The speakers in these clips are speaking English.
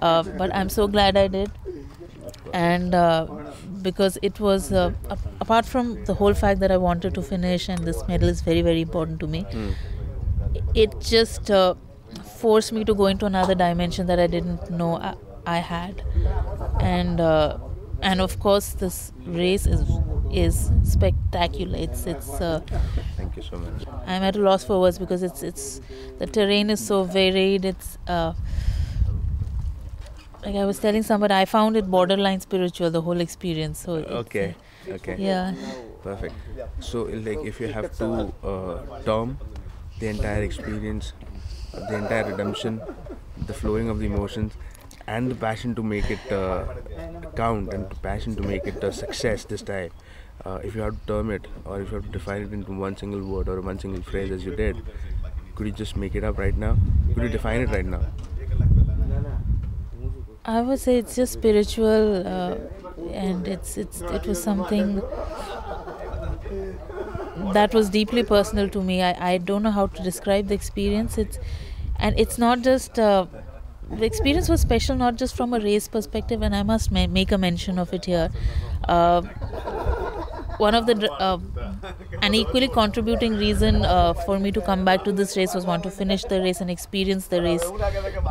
But I'm so glad I did. And because it was, apart from the whole fact that I wanted to finish and this medal is very, very important to me, it just forced me to go into another dimension that I didn't know I had. And of course this race is spectacular. It's Thank you so much. I'm at a loss for words because it's the terrain is so varied. It's like I was telling somebody, I found it borderline spiritual, the whole experience. So Okay. yeah. Perfect. So, like, if you have to term the entire experience, the entire redemption, the flowing of the emotions, and the passion to make it count, and the passion to make it a success this time, if you have to term it, or if you have to define it into one single word or one single phrase as you did, could you just make it up right now? Could you define it right now? I would say it's just spiritual, and it was something that was deeply personal to me. I don't know how to describe the experience. It's not just the experience was special, not just from a race perspective, and I must make a mention of it here. One of the an equally contributing reason for me to come back to this race was want to finish the race and experience the race,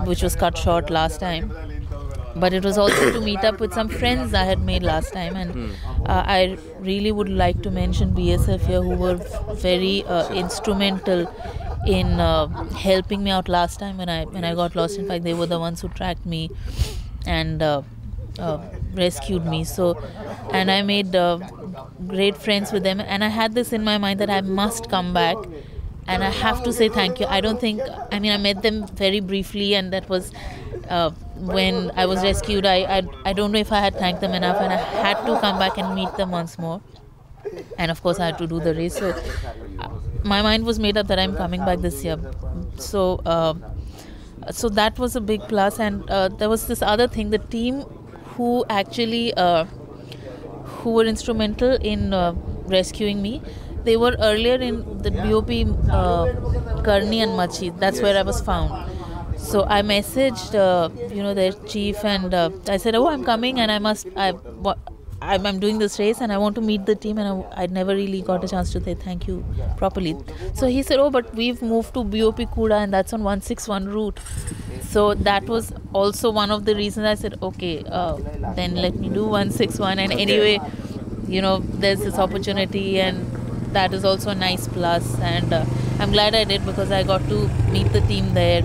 which was cut short last time. But it was also to meet up with some friends I had made last time, and I really would like to mention BSF here, who were very instrumental in helping me out last time when I got lost. In fact, they were the ones who tracked me and rescued me. So, and I made great friends with them, and I had this in my mind that I must come back. And I have to say thank you. I met them very briefly, and that was when I was rescued. I don't know if I had thanked them enough, and I had to come back and meet them once more. And of course, I had to do the race. So my mind was made up that I'm coming back this year. So so that was a big plus. And there was this other thing: the team who actually who were instrumental in rescuing me. They were earlier in the BOP Karni and Machi. That's where I was found. So I messaged, their chief, and I said, "Oh, I'm coming, and I'm doing this race, and I want to meet the team." And I never really got a chance to say thank you properly. So he said, "Oh, but we've moved to BOP Kuda, and that's on 161 route." So that was also one of the reasons I said, "Okay, then let me do 161." And anyway, there's this opportunity, and that is also a nice plus. And I'm glad I did, because I got to meet the team there.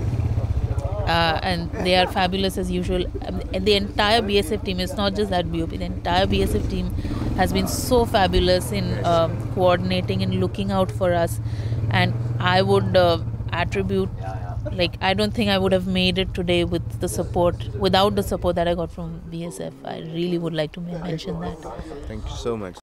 And they are fabulous as usual. And the entire BSF team, it's not just that BOP, the entire BSF team has been so fabulous in coordinating and looking out for us. And I would attribute, I don't think I would have made it today without the support that I got from BSF. I really would like to mention that. Thank you so much.